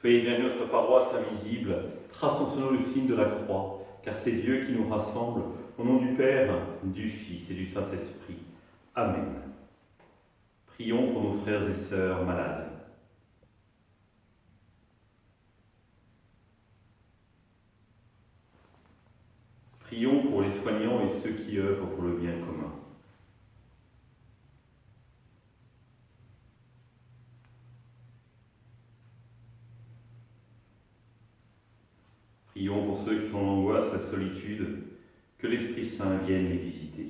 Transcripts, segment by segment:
Soyez bien notre paroisse invisible, traçons sur nous le signe de la croix, car c'est Dieu qui nous rassemble, au nom du Père, du Fils et du Saint-Esprit. Amen. Prions pour nos frères et sœurs malades. Prions pour les soignants et ceux qui œuvrent pour le bien commun. Prions pour ceux qui sont en angoisse, la solitude, que l'Esprit Saint vienne les visiter.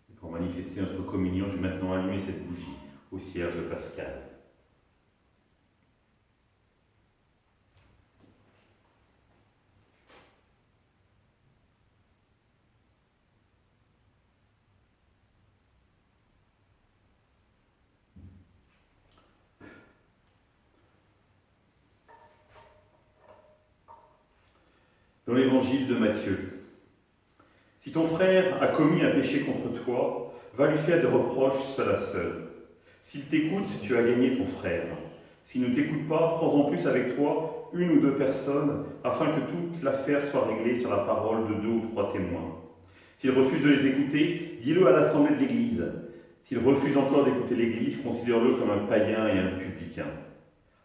Et pour manifester notre communion, je vais maintenant allumer cette bougie au cierge pascal. Dans l'évangile de Matthieu. Si ton frère a commis un péché contre toi, va lui faire des reproches seul à seul. S'il t'écoute, tu as gagné ton frère. S'il ne t'écoute pas, prends en plus avec toi une ou deux personnes, afin que toute l'affaire soit réglée sur la parole de 2 ou 3 témoins. S'il refuse de les écouter, dis-le à l'assemblée de l'Église. S'il refuse encore d'écouter l'Église, considère-le comme un païen et un publicain.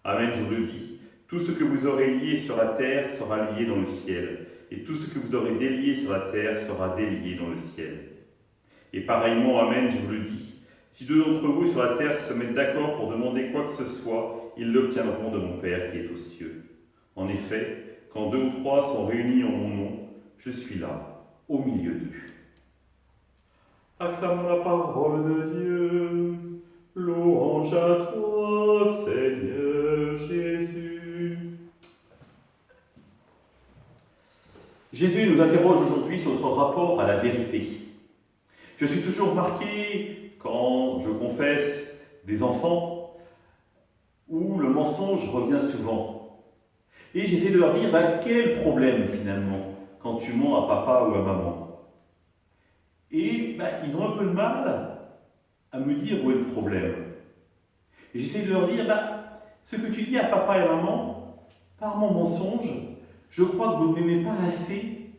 Amen, je vous le dis. Tout ce que vous aurez lié sur la terre sera lié dans le ciel, et tout ce que vous aurez délié sur la terre sera délié dans le ciel. Et pareillement, amen, je vous le dis, si 2 d'entre vous sur la terre se mettent d'accord pour demander quoi que ce soit, ils l'obtiendront de mon Père qui est aux cieux. En effet, quand 2 ou 3 sont réunis en mon nom, je suis là, au milieu d'eux. Acclamons la parole de Dieu, louange à toi, Seigneur Jésus. Jésus nous interroge aujourd'hui sur notre rapport à la vérité. Je suis toujours marqué quand je confesse des enfants où le mensonge revient souvent. Et j'essaie de leur dire, quel problème finalement quand tu mens à papa ou à maman. Et ils ont un peu de mal à me dire où est le problème. Et j'essaie de leur dire, ce que tu dis à papa et maman, par mon mensonge, je crois que vous ne m'aimez pas assez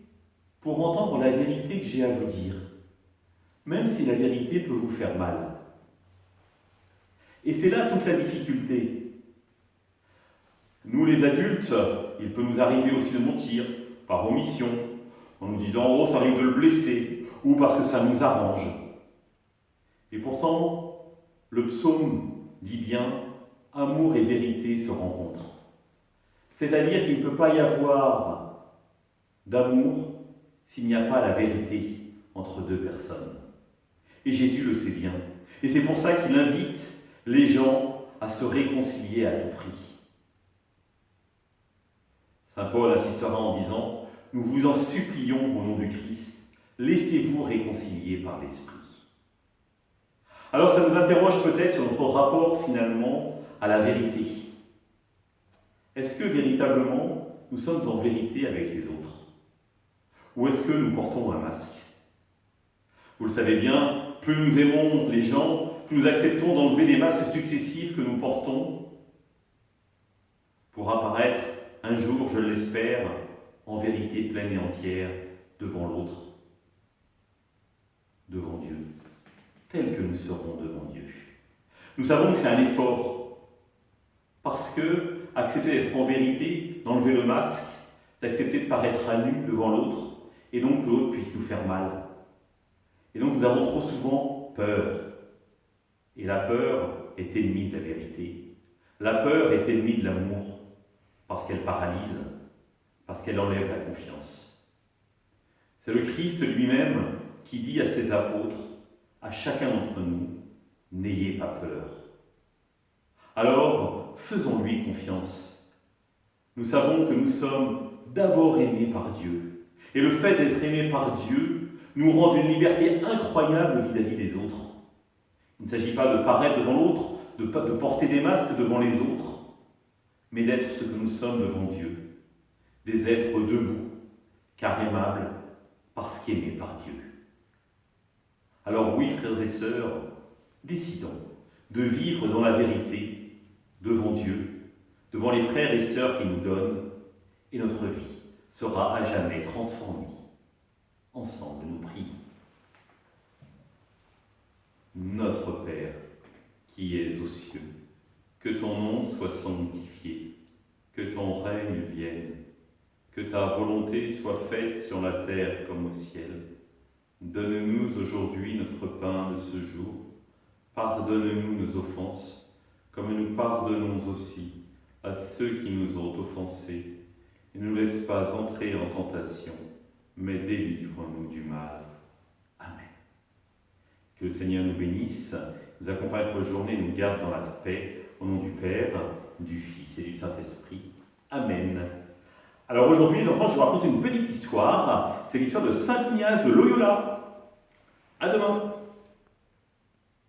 pour entendre la vérité que j'ai à vous dire, même si la vérité peut vous faire mal. Et c'est là toute la difficulté. Nous les adultes, il peut nous arriver aussi de mentir, par omission, en nous disant « oh, ça arrive de le blesser » ou parce que ça nous arrange. Et pourtant, le psaume dit bien « amour et vérité se rencontrent ». C'est-à-dire qu'il ne peut pas y avoir d'amour s'il n'y a pas la vérité entre 2 personnes. Et Jésus le sait bien. Et c'est pour ça qu'il invite les gens à se réconcilier à tout prix. Saint Paul insistera en disant « Nous vous en supplions au nom du Christ, laissez-vous réconcilier par l'Esprit. » Alors ça nous interroge peut-être sur notre rapport finalement à la vérité. Est-ce que véritablement nous sommes en vérité avec les autres? Ou est-ce que nous portons un masque? Vous le savez bien, plus nous aimons les gens, plus nous acceptons d'enlever les masques successifs que nous portons pour apparaître un jour, je l'espère, en vérité pleine et entière devant l'autre, devant Dieu, tel que nous serons devant Dieu. Nous savons que c'est un effort, parce que accepter d'être en vérité, d'enlever le masque, d'accepter de paraître à nu devant l'autre, et donc que l'autre puisse nous faire mal. Et donc nous avons trop souvent peur. Et la peur est ennemie de la vérité. La peur est ennemie de l'amour, parce qu'elle paralyse, parce qu'elle enlève la confiance. C'est le Christ lui-même qui dit à ses apôtres, à chacun d'entre nous, n'ayez pas peur. Alors, faisons-lui confiance. Nous savons que nous sommes d'abord aimés par Dieu. Et le fait d'être aimés par Dieu nous rend une liberté incroyable vis-à-vis des autres. Il ne s'agit pas de paraître devant l'autre, de porter des masques devant les autres, mais d'être ce que nous sommes devant Dieu. Des êtres debout, car aimables, parce qu'aimés par Dieu. Alors oui, frères et sœurs, décidons de vivre dans la vérité, devant Dieu, devant les frères et sœurs qui nous donnent, et notre vie sera à jamais transformée. Ensemble, nous prions. Notre Père, qui es aux cieux, que ton nom soit sanctifié, que ton règne vienne, que ta volonté soit faite sur la terre comme au ciel. Donne-nous aujourd'hui notre pain de ce jour. Pardonne-nous nos offenses, comme nous pardonnons aussi à ceux qui nous ont offensés. Et ne nous laisse pas entrer en tentation, mais délivre-nous du mal. Amen. Que le Seigneur nous bénisse, nous accompagne pour la journée et nous garde dans la paix, au nom du Père, du Fils et du Saint-Esprit. Amen. Alors aujourd'hui, les enfants, je vous raconte une petite histoire. C'est l'histoire de Saint Ignace de Loyola.